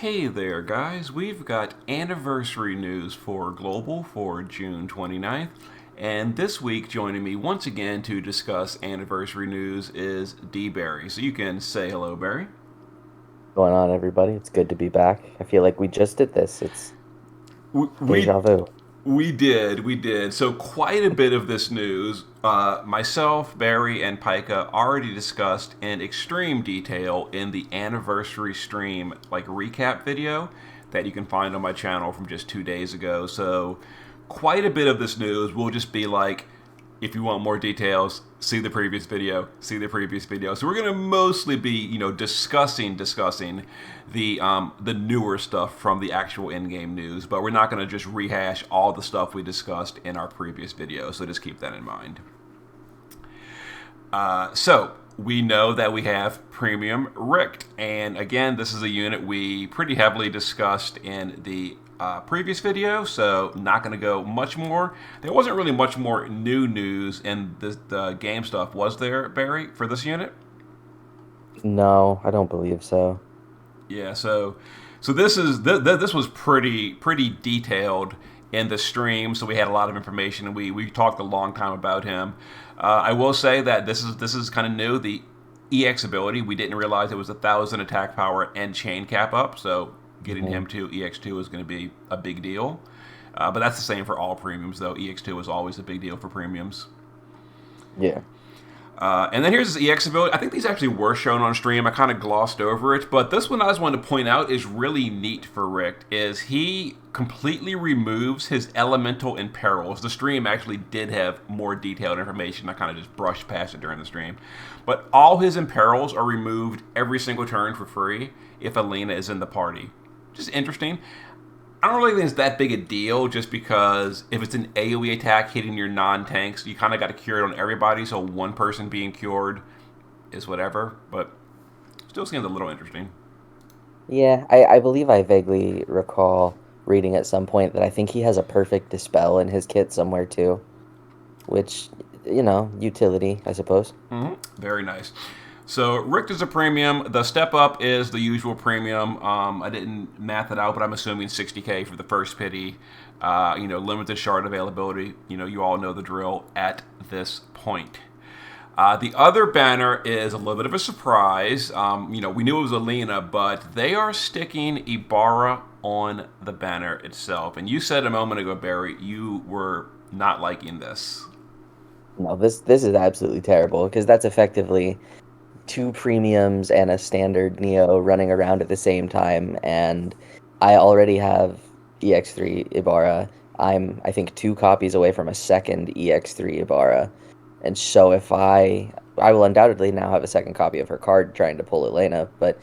Hey there, guys. We've got anniversary news for Global for June 29th. And this week, joining me once again to discuss anniversary news is DBarry. So you can say hello, Barry. Going on, everybody? It's good to be back. I feel like we just did this. It's We, we deja vu. we did. So quite a bit of this news, myself, Barry, and Pika already discussed in extreme detail in the anniversary stream, like recap video that you can find on my channel from just 2 days ago. So quite a bit of this news will just be like, if you want more details, see the previous video. See the previous video. So we're gonna mostly be, discussing the newer stuff from the actual in-game news, but we're not gonna just rehash all the stuff we discussed in our previous video. So just keep that in mind. So we know that we have Premium Richt, and again, this is a unit we pretty heavily discussed in the previous video, so not going to go much more. There wasn't really much more new news in the game stuff, was there, Barry, for this unit? No, I don't believe so. Yeah, so this was pretty detailed in the stream, so we had a lot of information, and we talked a long time about him. I will say that this is kind of new. The EX ability, we didn't realize it was 1,000 attack power and chain cap up, so getting Hmm. him to EX2 is going to be a big deal. But that's the same for all premiums, though. EX2 is always a big deal for premiums. Yeah. And then here's his EX ability. I think these actually were shown on stream. I kind of glossed over it, but this one I just wanted to point out is really neat for Rick. Is he completely removes his elemental imperils. The stream actually did have more detailed information. I kind of just brushed past it during the stream, but all his imperils are removed every single turn for free if Alina is in the party. Just interesting. I don't really think it's that big a deal just because if it's an AoE attack hitting your non tanks, you kind of got to cure it on everybody, so one person being cured is whatever, but still seems a little interesting. Yeah, I believe I vaguely recall reading at some point that I think he has a perfect dispel in his kit somewhere too, which, utility, I suppose. Very nice. So Richt is a premium. The step up is the usual premium. I didn't math it out, but I'm assuming 60k for the first pity. Limited shard availability. You all know the drill at this point. The other banner is a little bit of a surprise. We knew it was Alina, but they are sticking Ibarra on the banner itself. And you said a moment ago, Barry, you were not liking this. No, this is absolutely terrible because that's effectively two premiums and a standard Neo running around at the same time, and I already have EX3 Ibarra. I think, two copies away from a second EX3 Ibarra, and so if I will undoubtedly now have a second copy of her card trying to pull Elena, but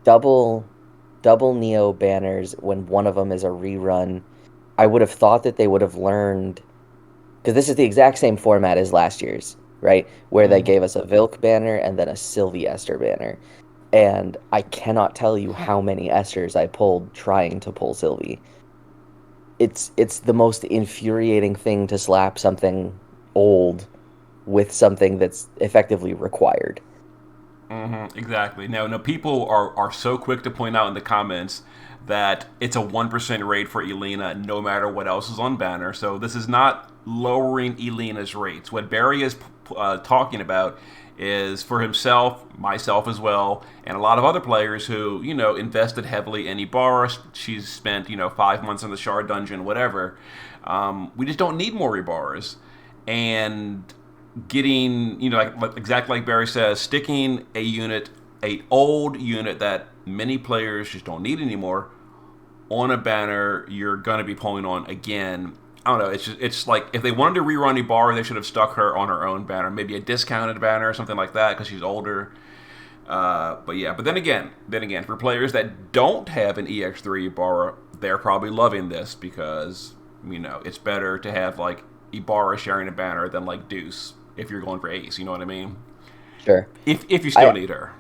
double double Neo banners when one of them is a rerun. I would have thought that they would have learned, because this is the exact same format as last year's, right? Where they Mm-hmm. gave us a Vilk banner and then a Sylvie Esther banner. And I cannot tell you how many Esters I pulled trying to pull Sylvie. It's the most infuriating thing to slap something old with something that's effectively required. Exactly. Now, no, people are so quick to point out in the comments that it's a 1% rate for Elena no matter what else is on banner. So this is not lowering Elena's rates. What Barry is talking about is for himself, myself as well, and a lot of other players who, invested heavily in Ibarra. She's spent, 5 months in the Shard Dungeon, whatever. We just don't need more Ibarras. And getting, like exactly like Barry says, sticking a old unit that many players just don't need anymore on a banner you're gonna be pulling on again. I don't know. It's like if they wanted to rerun Ibarra, they should have stuck her on her own banner, maybe a discounted banner or something like that because she's older. But yeah, but then again, for players that don't have an EX3 Ibarra, they're probably loving this because it's better to have like Ibarra sharing a banner than like Deuce if you're going for Ace. You know what I mean? Sure. If you still I need her.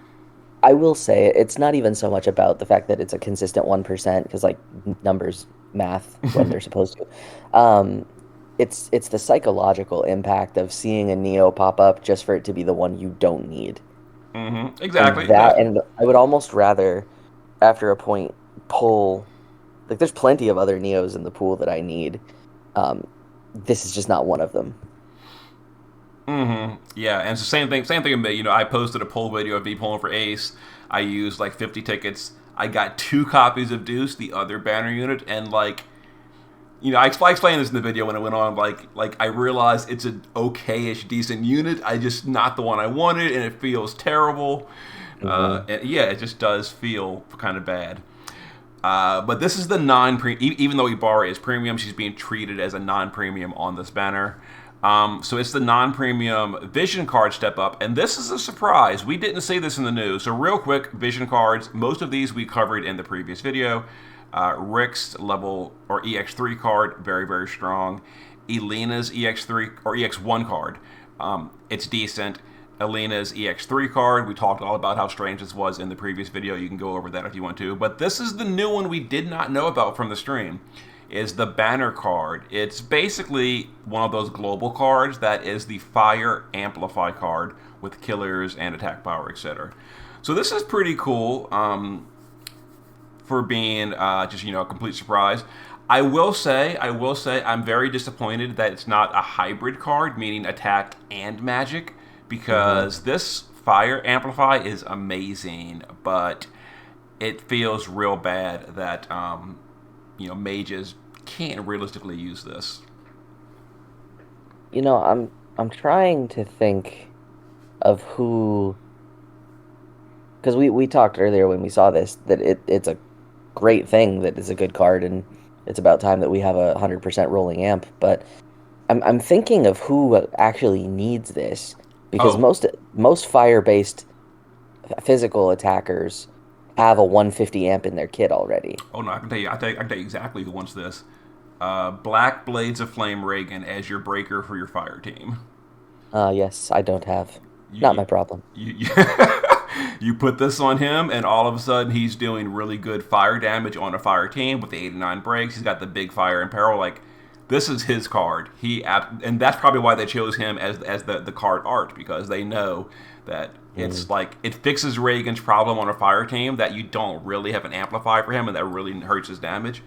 I will say it's not even so much about the fact that it's a consistent 1%, because like numbers math when they're supposed to. It's the psychological impact of seeing a Neo pop up just for it to be the one you don't need. Mm-hmm. And Exactly. Exactly. I would almost rather, after a point, pull. Like, there's plenty of other Neos in the pool that I need. Um, this is just not one of them. Yeah, and it's the same thing. Same thing with me. I posted a poll video of me pulling for Ace. I used like 50 tickets. I got 2 copies of Deuce, the other banner unit, and like, I explained this in the video when it went on. Like I realized it's an okay-ish decent unit. I just not the one I wanted, and it feels terrible. Hmm. And yeah, it just does feel kind of bad. But this is the even though Ibarra is premium, she's being treated as a non-premium on this banner. So it's the non-premium vision card step up, and this is a surprise. We didn't say this in the news. So real quick, vision cards. Most of these we covered in the previous video. Rick's level or EX3 card, very very strong. Elena's EX3 or EX1 card, it's decent. Elena's EX3 card. We talked all about how strange this was in the previous video. You can go over that if you want to. But this is the new one we did not know about from the stream. Is the banner card. It's basically one of those global cards that is the fire amplify card with killers and attack power, etc. So this is pretty cool for being just a complete surprise. I will say, I'm very disappointed that it's not a hybrid card, meaning attack and magic, Hmm. because this fire amplify is amazing, but it feels real bad that mages can't realistically use this. I'm trying to think of who, because we talked earlier when we saw this that it's a great thing that it's a good card, and it's about time that we have 100% rolling amp. But I'm thinking of who actually needs this, because Oh, most fire-based physical attackers have a 150 amp in their kit already. oh no, I can tell you, I can tell you exactly who wants this. Black Blades of Flame Reagan as your breaker for your fire team. Yes, I don't have. You, Not you, my problem. you you put this on him, and all of a sudden he's doing really good fire damage on a fire team with the 89 breaks. He's got the big fire in peril. Like, this is his card. And that's probably why they chose him as the card art, because they know that Mm. it's like it fixes Reagan's problem on a fire team that you don't really have an amplify for him, and that really hurts his damage.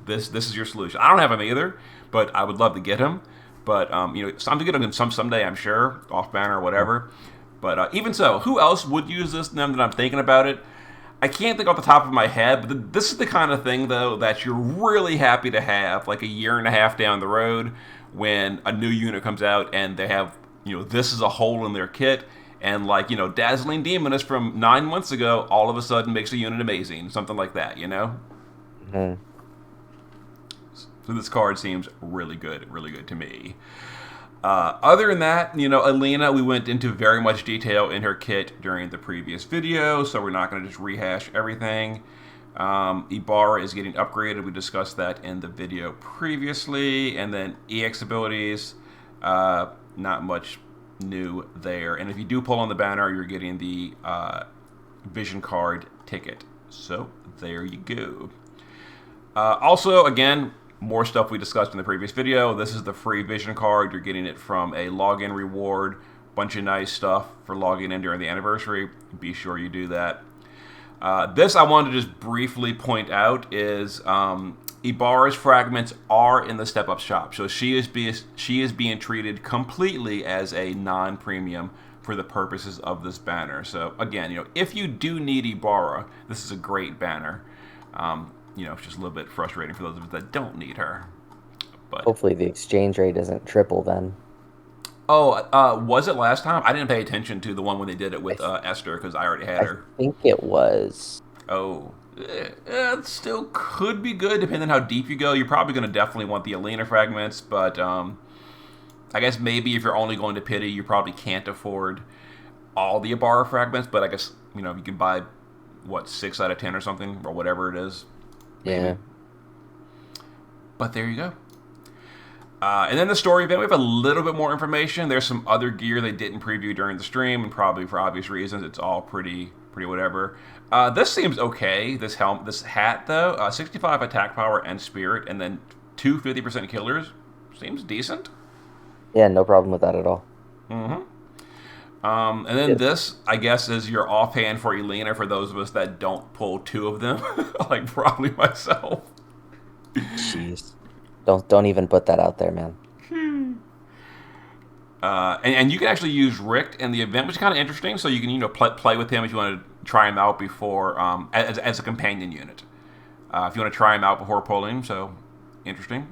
This is your solution. I don't have him either, but I would love to get him. But I'm to get him someday, I'm sure, off banner or whatever. But even so, who else would use this now that I'm thinking about it? I can't think off the top of my head, but this is the kind of thing, though, that you're really happy to have like a year and a half down the road when a new unit comes out and they have, this is a hole in their kit. And like, Dazzling Demoness from 9 months ago all of a sudden makes a unit amazing. Something like that. Mhm. So this card seems really good to me. Other than that, Alina, we went into very much detail in her kit during the previous video, so we're not going to just rehash everything. Ibarra is getting upgraded. We discussed that in the video previously. And then EX abilities, not much new there. And if you do pull on the banner, you're getting the vision card ticket. So there you go. Also, again, more stuff we discussed in the previous video. This is the free vision card. You're getting it from a login reward. Bunch of nice stuff for logging in during the anniversary. Be sure you do that. This I wanted to just briefly point out is Ibarra's fragments are in the step up shop, so she is being treated completely as a non-premium for the purposes of this banner. So again, if you do need Ibarra, this is a great banner. It's just a little bit frustrating for those of us that don't need her. But Hopefully the exchange rate isn't triple then. was it last time? I didn't pay attention to the one when they did it I with th Esther because I already had I her. think it was. Oh, it still could be good depending on how deep you go. You're probably going to definitely want the Alena fragments, but I guess maybe if you're only going to pity, you probably can't afford all the Ibarra fragments. But I guess you can buy what 6 out of 10 or something or whatever it is, maybe. Yeah. But there you go. And then the story event, we have a little bit more information. There's some other gear they didn't preview during the stream, and probably for obvious reasons, it's all pretty whatever. This seems okay. This hat though, 65 attack power and spirit, and then 50% killers seems decent. Yeah, no problem with that at all. And then this, I guess, is your offhand for Elena for those of us that don't pull two of them, like probably myself. Jeez. Don't even put that out there, man. And you can actually use Rick in the event, which is kind of interesting. So you can play with him if you want to try him out before as a companion unit. If you want to try him out before pulling, so interesting.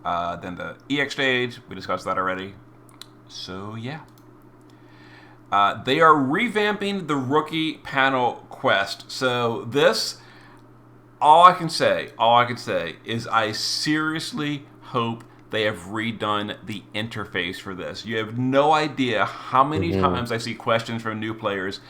Then the EX stage, we discussed that already. So yeah. They are revamping the rookie panel quest. So this, all I can say is I seriously hope they have redone the interface for this. You have no idea how many Hmm. times I see questions from new players.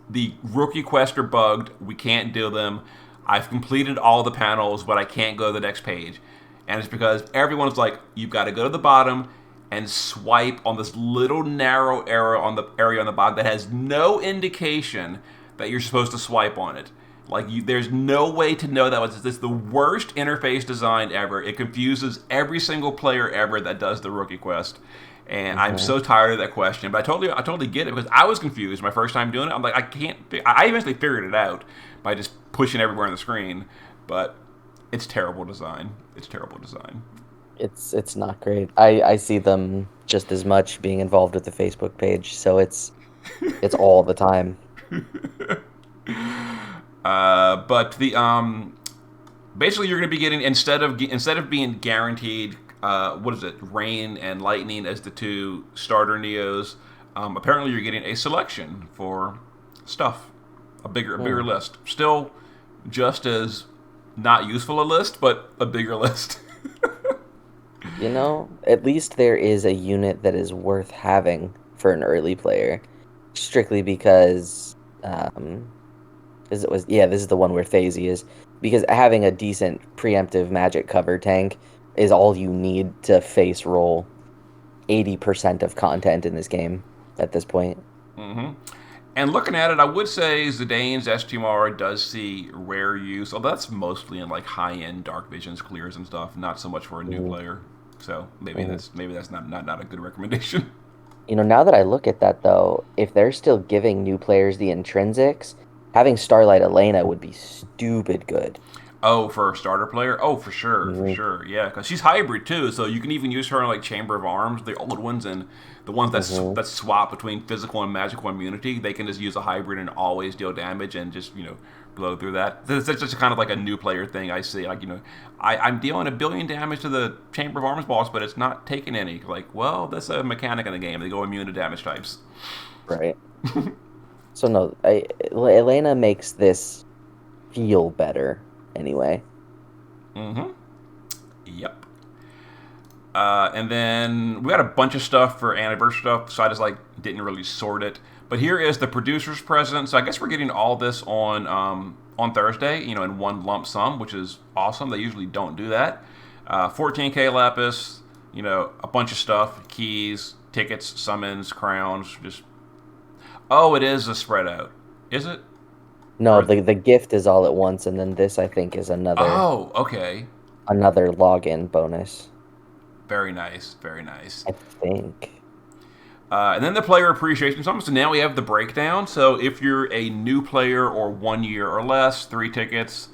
The rookie quests are bugged. We can't do them. I've completed all the panels, but I can't go to the next page. And it's because everyone's like, you've got to go to the bottom and swipe on this little narrow area on the bottom that has no indication that you're supposed to swipe on it. Like there's no way to know that it's the worst interface design ever. It confuses every single player ever that does the rookie quest, and I'm Hmm. so tired of that question. But I totally get it because I was confused my first time doing it. I'm like, I can't. I eventually figured it out by just pushing everywhere on the screen, but it's terrible design. It's terrible design. It's not great. I see them just as much being involved with the Facebook page, so it's all the time. But the basically you're going to be getting instead of being guaranteed what is it, rain and lightning as the two starter neos. Apparently you're getting a selection for stuff, a bigger Hmm. list. Still just as not useful a list, but a bigger list. At least there is a unit that is worth having for an early player, strictly because this is the one where Phasey is, because having a decent preemptive magic cover tank is all you need to face roll 80% of content in this game at this point. hmm And looking at it, I would say Zidane's STMR does see rare use, although that's mostly in like high-end Dark Visions clears and stuff, not so much for a new Mhm, player. So maybe mhm. that's not a good recommendation. Now that I look at that though, if they're still giving new players the intrinsics, having Starlight Elena would be stupid good. Oh, for a starter player? Oh, for Hmm. sure, yeah, because she's hybrid too, so you can even use her in like Chamber of Arms, the old ones, and the ones Hmm. that swap between physical and magical immunity. They can just use a hybrid and always deal damage and just blow through that. That's just kind of like a new player thing I see. Like I'm dealing 1 billion damage to the Chamber of Arms boss, but it's not taking any. Like, well, that's a mechanic in the game. They go immune to damage types. Right. So no, Elena makes this feel better anyway. Mm-hmm. Yep. And then we got a bunch of stuff for anniversary stuff, so I just like didn't really sort it. But here is the producer's present. So I guess we're getting all this on Thursday, in one lump sum, which is awesome. They usually don't do that. 14K lapis, a bunch of stuff, keys, tickets, summons, crowns. Just it is a spread out, is it? No, Or the gift is all at once, and then this I think is okay, another login bonus. very nice, very nice. I think. And then the player appreciation sum. So now we have the breakdown. So if you're a new player or 1 year or less, 3 tickets,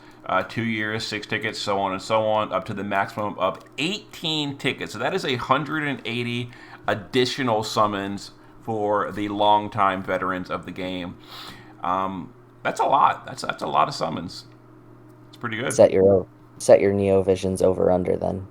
2 years, 6 tickets, so on and so on, up to the maximum of 18 tickets. So that is 180 additional summons for the longtime veterans of the game. That's a lot. That's a lot of summons. It's pretty good. Set your Neo Visions over under then.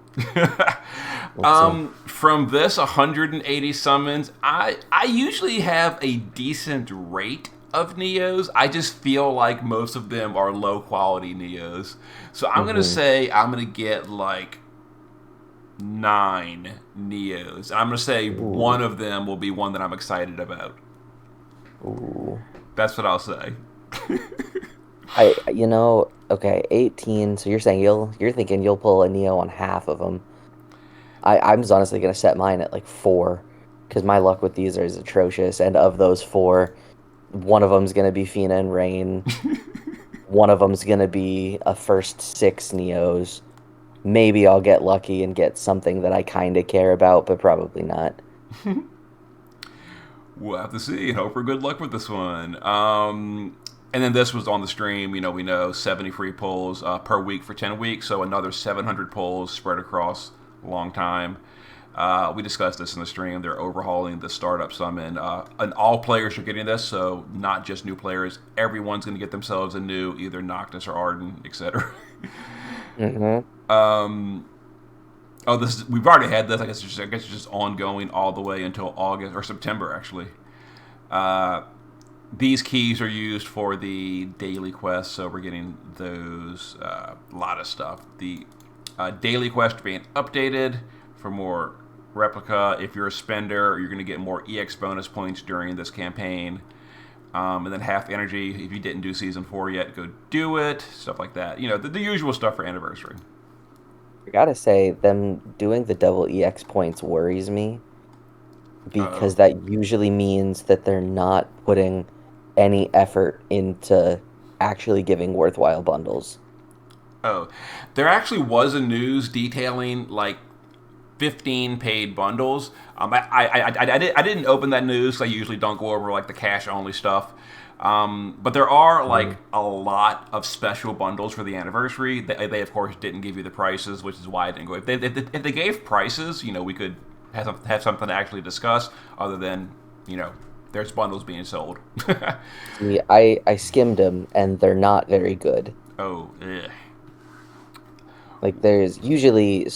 Let's see. From this 180 summons, I usually have a decent rate of Neos. I just feel like most of them are low quality Neos. So I'm gonna Hmm. say I'm gonna get like 9 Neos. I'm gonna say one Ooh. of them will be one that I'm excited about. Ooh. That's what I'll say. Okay, 18. So you're thinking you'll pull a Neo on half of them. I'm just honestly gonna set mine at like 4, because my luck with these is atrocious. And of those 4, one of them's gonna be Fina and Rain. One of them's gonna be a first 6 Neos. Maybe I'll get lucky and get something that I kind of care about, but probably not. We'll have to see and hope for good luck with this one. And then this was on the stream. We know 70 free pulls per week for 10 weeks, so another 700 pulls spread across a long time. We discussed this in the stream. They're overhauling the startup summon, and all players are getting this, so not just new players. Everyone's going to get themselves a new either Noctis or Arden, etc. Oh, we've already had this. I guess it's just ongoing all the way until August or September, actually. These keys are used for the daily quests, so we're getting those. A lot of stuff. The daily quest being updated for more replica. If you're a spender, you're going to get more EX bonus points during this campaign. And then half energy. If you didn't do Season 4 yet, go do it. Stuff like that. The usual stuff for Anniversary. I gotta say, them doing the double EX points worries me because that usually means that they're not putting any effort into actually giving worthwhile bundles. Oh, there actually was a news detailing like 15 paid bundles. I didn't open that news 'cause I usually don't go over like the cash only stuff. But there are like a lot of special bundles for the anniversary. They of course didn't give you the prices, which is why I didn't go. If they gave prices, we could have something to actually discuss. Other than there's bundles being sold. See, I skimmed them and they're not very good. Oh, yeah. Like there's usually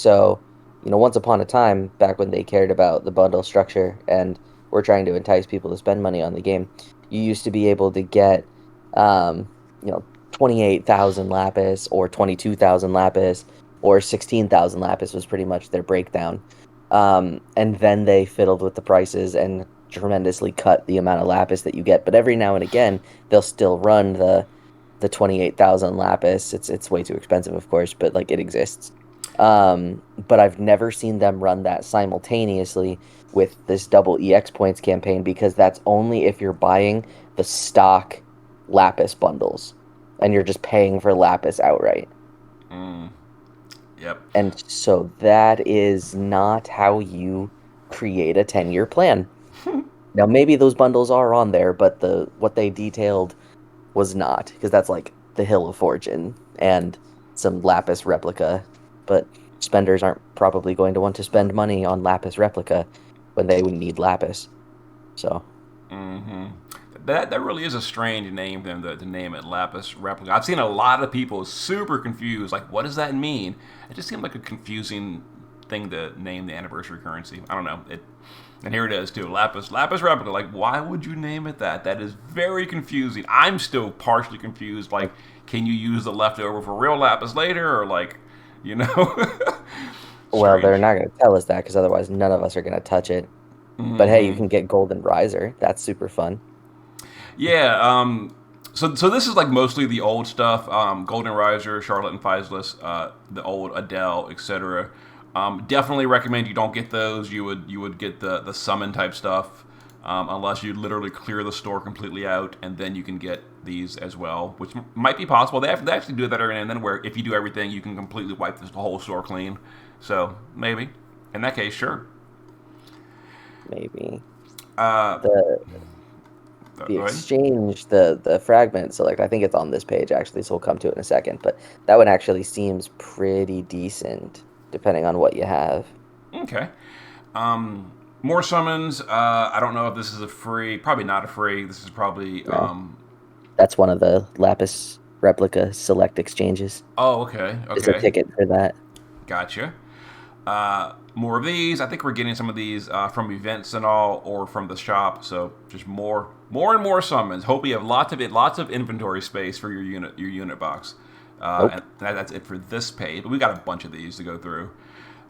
once upon a time, back when they cared about the bundle structure and were trying to entice people to spend money on the game, you used to be able to get, 28,000 lapis or 22,000 lapis or 16,000 lapis was pretty much their breakdown. And then they fiddled with the prices and tremendously cut the amount of lapis that you get. But every now and again, they'll still run the 28,000 lapis. It's way too expensive, of course, but like it exists. But I've never seen them run that simultaneously with this double EX points campaign because that's only if you're buying the stock lapis bundles and you're just paying for lapis outright. Yep. And so that is not how you create a 10-year plan. Now maybe those bundles are on there, but what they detailed was not, because that's like the Hill of Fortune and some lapis replica. But spenders aren't probably going to want to spend money on lapis replica when they would need lapis. So. That really is a strange name for them to name it lapis replica. I've seen a lot of people super confused. Like, what does that mean? It just seemed like a confusing thing to name the anniversary currency. I don't know. And here it is too, lapis replica. Like, why would you name it that? That is very confusing. I'm still partially confused. Like, can you use the leftover for real lapis later, or like, Well, they're not going to tell us that because otherwise none of us are going to touch it. But hey, you can get Golden Riser. That's super fun. Yeah. So this is like mostly the old stuff. Golden Riser, Charlotte and Faisalus, the old Adele, etc. Definitely recommend you don't get those. You would get the summon type stuff, unless you literally clear the store completely out, and then you can get these as well, which might be possible. They actually do that every now and then, where if you do everything, you can completely wipe the whole store clean. So maybe in that case, sure. Maybe the exchange, the fragment select. I think it's on this page actually, so we'll come to it in a second. But that one actually seems pretty decent, depending on what you have. Okay. More summons. I don't know if this is a free. Probably not a free. This is probably. No. That's one of the lapis replica select exchanges. Oh, okay. It's a ticket for that. Gotcha. More of these. I think we're getting some of these from events and all, or from the shop. So just more and more summons. Hope you have lots of inventory space for your unit box. And that's it for this page. But we got a bunch of these to go through.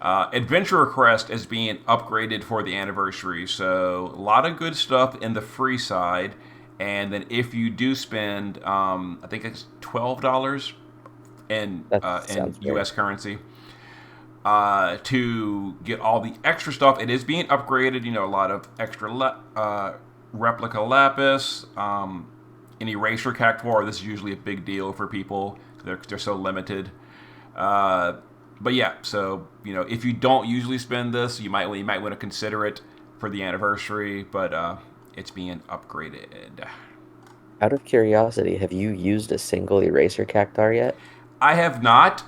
Adventurer Crest is being upgraded for the anniversary, so a lot of good stuff in the free side. And then if you do spend, I think it's $12 in U.S. currency. To get all the extra stuff. It is being upgraded, a lot of extra replica lapis, an eraser cactuar. This is usually a big deal for people. They're so limited. But yeah, so, if you don't usually spend this, you might want to consider it for the anniversary. But it's being upgraded. Out of curiosity, have you used a single eraser cactar yet? I have not.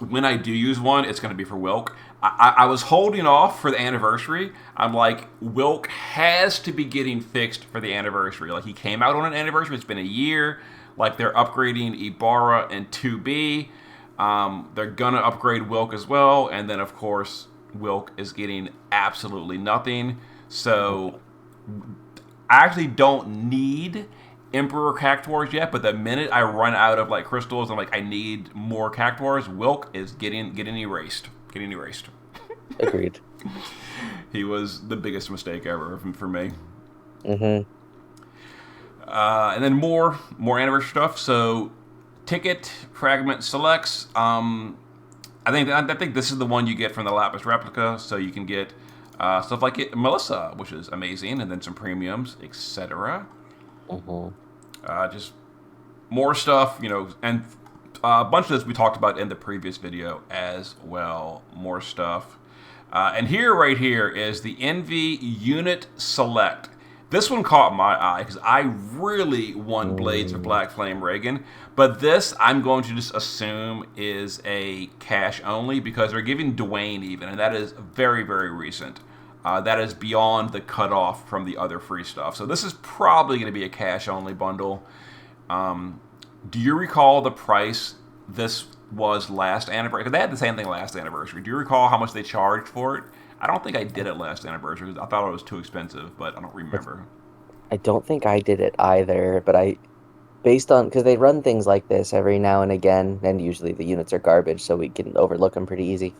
When I do use one, it's going to be for Wilk. I was holding off for the anniversary. I'm like, Wilk has to be getting fixed for the anniversary. Like, he came out on an anniversary. It's been a year. Like, they're upgrading Ibarra and 2B. They're going to upgrade Wilk as well. And then, of course, Wilk is getting absolutely nothing. So, I actually don't need Emperor Cactuars yet, but the minute I run out of like crystals, I'm like, I need more Cactuars. Wilk is getting erased. Getting erased. Agreed. He was the biggest mistake ever for me. Mm-hmm. And then more anniversary stuff. So, ticket fragment selects. I think this is the one you get from the Lapis replica. So you can get stuff like Melissa, which is amazing, and then some premiums, etc. Mm-hmm. Just more stuff, and a bunch of this we talked about in the previous video as well. More stuff. And right here is the Envy Unit Select. This one caught my eye because I really want Blades of Black Flame Reagan. But this, I'm going to just assume, is a cash only because they're giving Dwayne even, and that is very, very recent. That is beyond the cutoff from the other free stuff. So this is probably going to be a cash-only bundle. Do you recall the price this was last anniversary? Because they had the same thing last anniversary. Do you recall how much they charged for it? I don't think I did it last anniversary. I thought it was too expensive, but I don't remember. I don't think I did it either, but based on, because they run things like this every now and again, and usually the units are garbage, so we can overlook them pretty easy.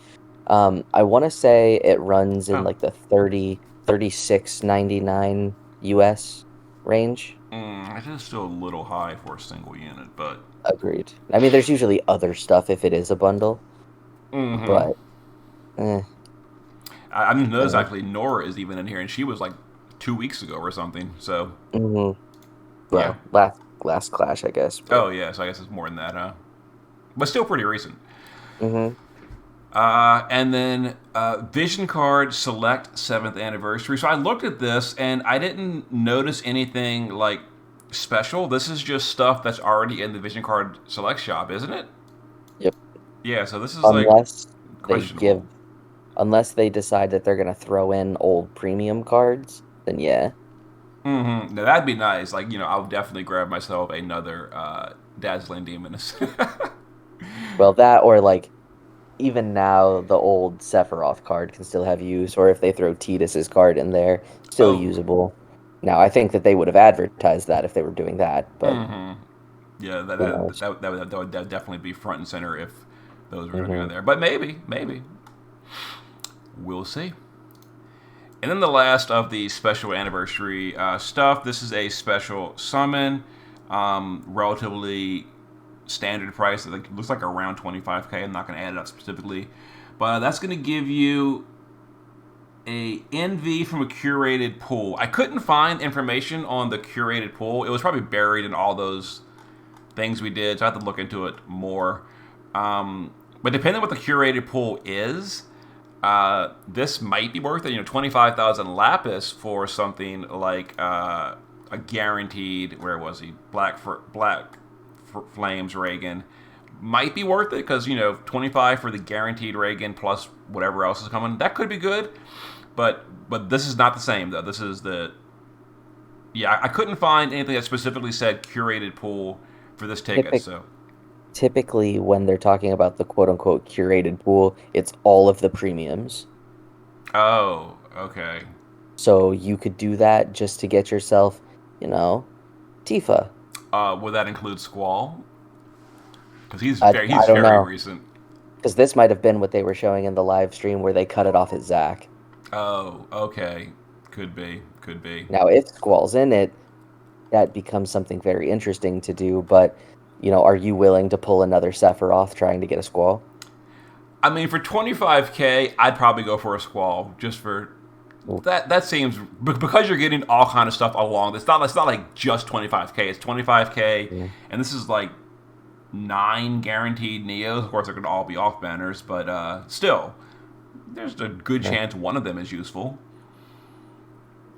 I want to say it runs in Oh. like the 36.99 US range. It is still a little high for a single unit, but... Agreed. I mean, there's usually other stuff if it is a bundle, but I didn't notice actually Nora is even in here, and she was like 2 weeks ago or something. So, well, yeah. last clash, I guess. But... Oh yeah, so I guess it's more than that, huh? But still pretty recent. Mm-hmm. And then Vision Card Select 7th Anniversary. So I looked at this and I didn't notice anything like special. This is just stuff that's already in the Vision Card Select shop, isn't it? Yep. Yeah, so this is unless they decide that they're gonna throw in old premium cards, then yeah. Mm-hmm. Now that'd be nice. Like, I'll definitely grab myself another Dazzling Demoness. Well, that or like even now the old Sephiroth card can still have use, or if they throw Tidus's card in there, still usable. Now I think that they would have advertised that if they were doing that, but yeah, that would definitely be front and center if those were going to be in there. But maybe we'll see. And then the last of the special anniversary stuff. This is a special summon, relatively standard price. It looks like around 25k. I'm not going to add it up specifically, but that's going to give you a NV from a curated pool. I couldn't find information on the curated pool. It was probably buried in all those things we did, so I have to look into it more. But depending on what the curated pool is, this might be worth it. 25,000 lapis for something like a guaranteed. Where was he? Black Flames Reagan might be worth it because 25 for the guaranteed Reagan plus whatever else is coming. That could be good, but this is not the same though. This is I couldn't find anything that specifically said curated pool for this ticket. So typically when they're talking about the quote unquote curated pool, it's all of the premiums. Oh, okay. So you could do that just to get yourself, Tifa. Would that include Squall? Because he's I very know. recent. Because this might have been what they were showing in the live stream where they cut it off at Zac. Oh, okay. Could be. Now, if Squall's in it, that becomes something very interesting to do. But, are you willing to pull another Sephiroth trying to get a Squall? I mean, for 25k, I'd probably go for a Squall just for that. That seems because you're getting all kind of stuff along. It's not like just 25k. It's 25k, and this is like 9 guaranteed Neos. Of course, they're going to all be off banners, but still, there's a good chance one of them is useful.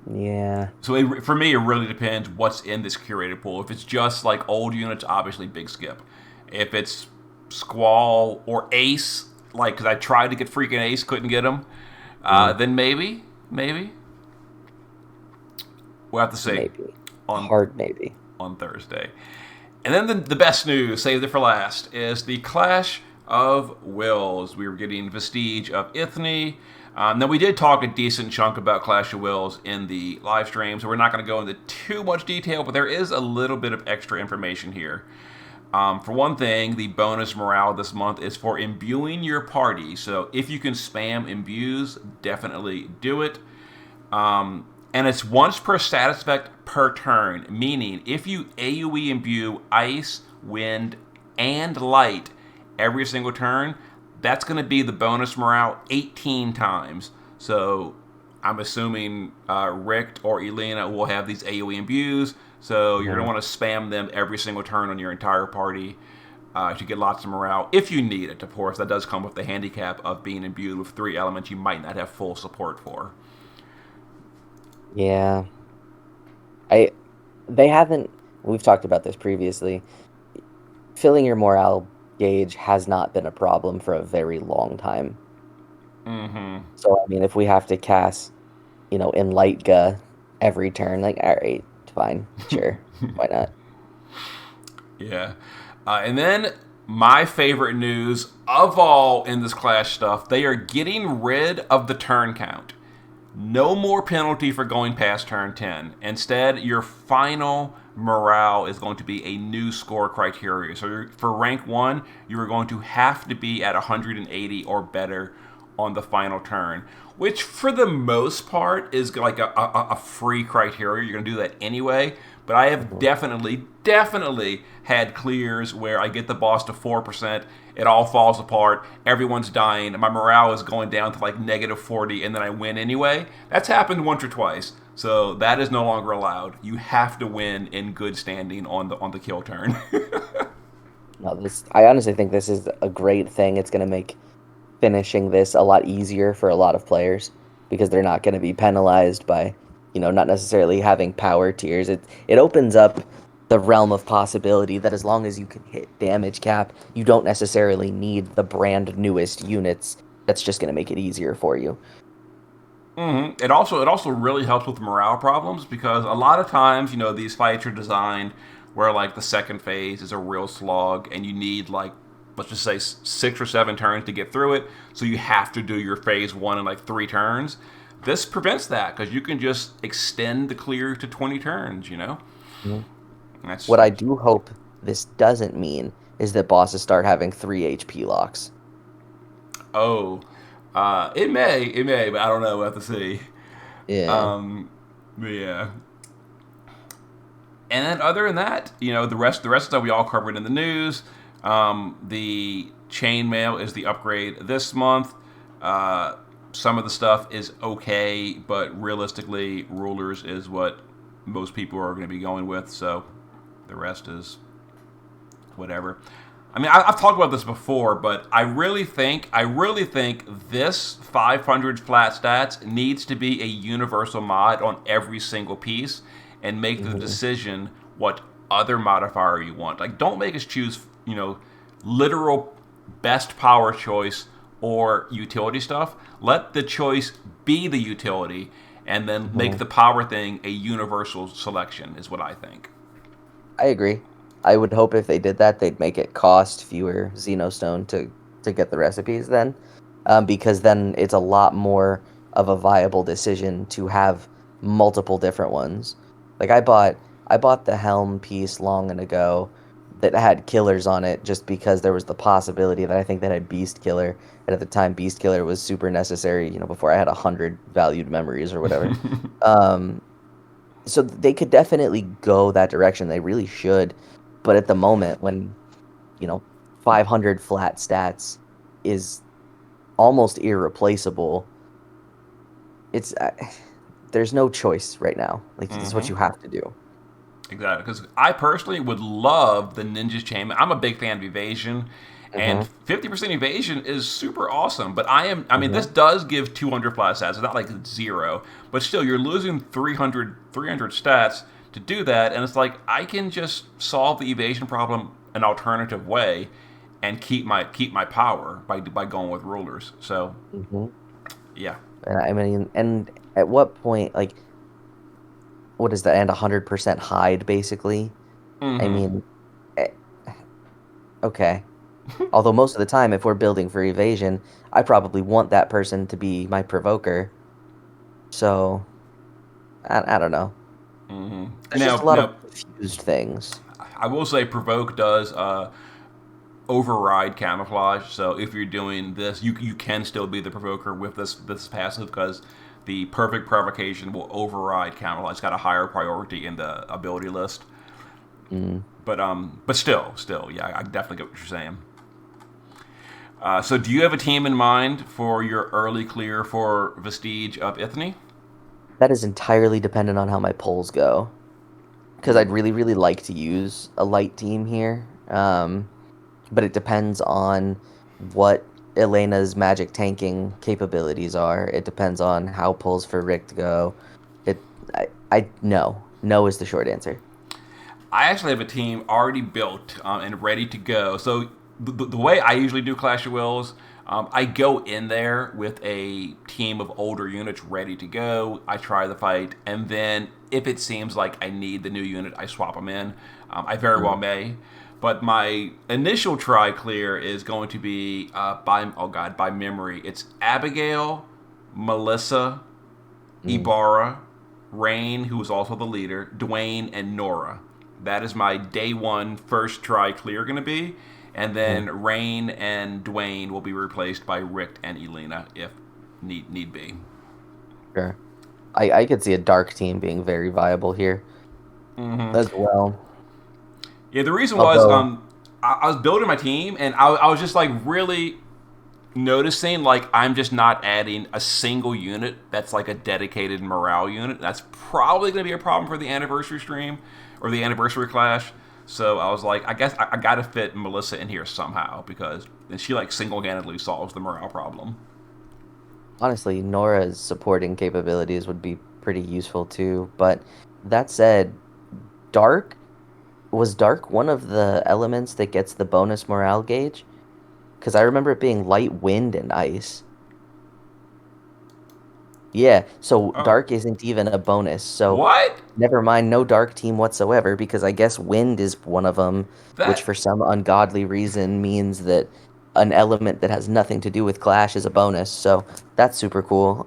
Yeah. So for me, it really depends what's in this curated pool. If it's just like old units, obviously big skip. If it's Squall or Ace, like because I tried to get freaking Ace, couldn't get him, Mm, then maybe we'll have to see maybe. on Hard maybe. Thursday. And then the best news, saved it for last, is the Clash of Wills. We were getting Vestige of Ithne. Now, we did talk a decent chunk about Clash of Wills in the live stream, so we're not going to go into too much detail, but there is a little bit of extra information here. For one thing, the bonus morale this month is for imbuing your party. So if you can spam imbues, definitely do it. And it's once per status effect per turn, meaning if you AoE imbue ice, wind, and light every single turn, that's going to be the bonus morale 18 times. So I'm assuming Richt or Elena will have these AoE imbues, so you're going Mhm. to want to spam them every single turn on your entire party to get lots of morale if you need it. Of course, that does come with the handicap of being imbued with 3 elements you might not have full support for. Yeah. I they haven't we've talked about this previously. Filling your morale gauge has not been a problem for a very long time. Mm-hmm. So I mean if we have to cast, Enlightga every turn, like all right, fine, sure. Why not? Yeah. And then my favorite news of all in this Clash stuff, they are getting rid of the turn count. No more penalty for going past turn 10. Instead, your final morale is going to be a new score criteria. So for rank 1, you are going to have to be at 180 or better on the final turn, which for the most part is like a free criteria. You're going to do that anyway. But I have Mhm. definitely had clears where I get the boss to 4%, it all falls apart, everyone's dying, my morale is going down to like negative 40, and then I win anyway. That's happened once or twice. So that is no longer allowed. You have to win in good standing on the kill turn. No, I honestly think this is a great thing. It's going to make finishing this a lot easier for a lot of players because they're not going to be penalized by, not necessarily having power tiers. It opens up the realm of possibility that as long as you can hit damage cap, you don't necessarily need the brand newest units. That's just going to make it easier for you. It also really helps with morale problems because a lot of times these fights are designed where like the second phase is a real slog and you need like let's just say 6 or 7 turns to get through it, so you have to do your phase 1 in like 3 turns. This prevents that because you can just extend the clear to 20 turns. Mhm. That's What I do hope this doesn't mean is that bosses start having 3 HP locks. oh, it may, but I don't know. We'll have to see. Yeah. Um, but yeah. And then other than that, the rest of stuff we all covered in the news. The chainmail is the upgrade this month. Uh, some of the stuff is okay, but realistically, rulers is what most people are going to be going with. So the rest is whatever. I mean, I've talked about this before, but I really think this 500 flat stats needs to be a universal mod on every single piece, and make the Mhm. decision what other modifier you want. Like, don't make us choose, literal best power choice or utility stuff. Let the choice be the utility, and then make Mhm. the power thing a universal selection. Is what I think. I agree. I would hope if they did that, they'd make it cost fewer Xenostone to get the recipes then, because then it's a lot more of a viable decision to have multiple different ones. Like I bought the helm piece long ago that had killers on it just because there was the possibility that I think that had Beast Killer, and at the time Beast Killer was super necessary, before I had 100 valued memories or whatever. Um, so they could definitely go that direction. They really should. But at the moment, when, you know, 500 flat stats is almost irreplaceable, it's there's no choice right now. Like this is what Mm-hmm. you have to do. Exactly, because I personally would love the Ninja's Chainmail. I'm a big fan of Evasion, And Mm-hmm. 50% evasion is super awesome. But I mean, this Mm-hmm. does give 200 plus stats. It's not like it's zero. But still, you're losing 300 stats to do that. And it's like, I can just solve the evasion problem an alternative way and keep my power by going with rulers. So, Mm-hmm. yeah. And I mean, and at what point, like, what is that? And 100% hide, basically. I Mm-hmm. mean, eh, okay. Although most of the time, if we're building for evasion, I probably want that person to be my provoker. So I don't know. Mm-hmm. There's just a Now, lot of now, confused things. I will say provoke does override camouflage. So if you're doing this, you can still be the provoker with this passive because the perfect provocation will override camouflage. It's got a higher priority in the ability list. Mm. But still, yeah, I definitely get what you're saying. So do you have a team in mind for your early clear for Vestige of Ithne? That is entirely dependent on how my polls go. Because I'd really, really like to use a light team here. But it depends on what Elena's magic tanking capabilities are. It depends on how pulls for Rick to go. It, I no, no is the short answer. I actually have a team already built and ready to go. So the way I usually do Clash of Wills, I go in there with a team of older units ready to go. I try the fight, and then if it seems like I need the new unit, I swap them in. I very well Mm, may. But my initial try clear is going to be by memory. It's Abigail, Melissa, mm, Ibarra, Rain, who is also the leader, Dwayne, and Nora. That is my day one first try clear going to be. And mm, then Rain and Dwayne will be replaced by Rick and Elena if need be. sure. I could see a dark team being very viable here Mm-hmm. as well. Yeah, the reason was Although, I was building my team and I was just like really noticing like I'm just not adding a single unit that's like a dedicated morale unit. That's probably going to be a problem for the anniversary stream or the anniversary clash. So I was like, I guess I got to fit Melissa in here somehow because then she like single-handedly solves the morale problem. honestly, Nora's supporting capabilities would be pretty useful too. But that said, dark was dark one of the elements that gets the bonus morale gauge? Because I remember it being light, wind, and ice. Yeah, so Oh, dark isn't even a bonus. So what? never mind, no dark team whatsoever, because I guess wind is one of them, which That for some ungodly reason means that an element that has nothing to do with Clash is a bonus. So that's super cool.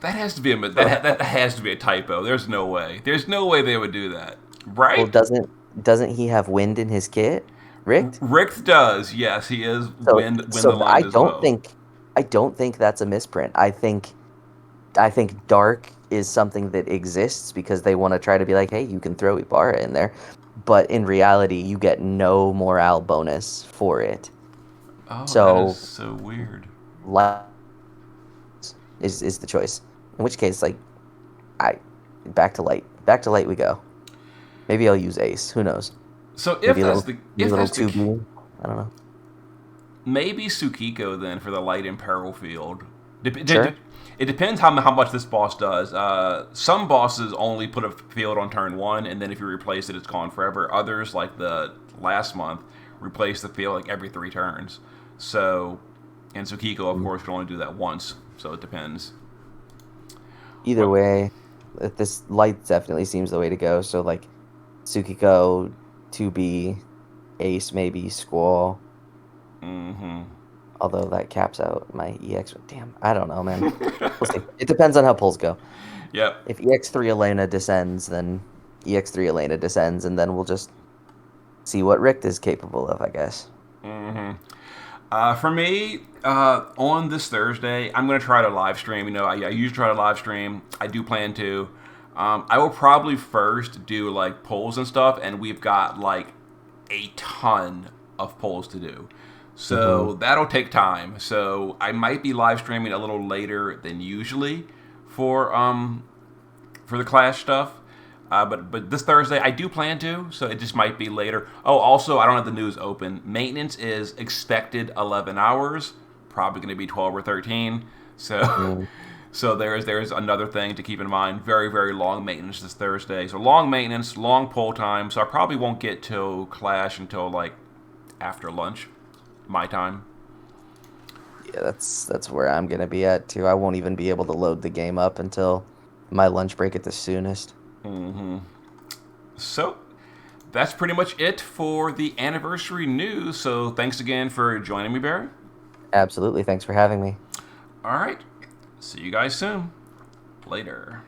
that has to be So, that has to be a typo. There's no way. There's no way they would do that, well, right? doesn't he have wind in his kit? Richt? Rick does. Yes, he is So wind so aligned as well. I don't think that's a misprint. I think dark is something that exists because they want to try to be like, hey, you can throw Ibarra in there. But in reality, you get no morale bonus for it. Oh, that is So so weird. light is the choice. In which case, like, I back to light. Back to light we go. Maybe I'll use Ace. Who knows? So Maybe a little maybe a little the 2B. I don't know. maybe Sukiko then for the light imperil field. Sure. It depends how much this boss does. Some bosses only put a field on turn one, and then if you replace it, it's gone forever. Others, like the last month, replace the field like every 3 turns. So, and Sukiko, of Mm. course, can only do that once. So it depends. Either What? way, this light definitely seems the way to go. So like Tsukiko, 2B, Ace maybe, Squall. Mm-hmm. Although that caps out my EX. Damn, I don't know, man. We'll see. It depends on how pulls go. Yep. If EX3 Elena descends, then EX3 Elena descends, and then we'll just see what Richt is capable of, I guess. Mm-hmm. For me, on this Thursday, I'm going to try to live stream. You know, I usually try to live stream. I do plan to. I will probably first do like polls and stuff, and we've got like a ton of polls to do. Mm-hmm. So that'll take time. So I might be live streaming a little later than usually for the Clash stuff. But this Thursday I do plan to, so it just might be later. Oh, also I don't have the news open. Maintenance is expected 11 hours, probably going to be 12 or 13. So Mm. so there's another thing to keep in mind. Very very long maintenance this Thursday. So long maintenance, long pull time. So I probably won't get to Clash until like after lunch, my time. Yeah, that's where I'm gonna be at too. I won't even be able to load the game up until my lunch break at the soonest. So that's pretty much it for the anniversary news. So thanks again for joining me, Barry. Absolutely. Thanks for having me. All right. See you guys soon. Later.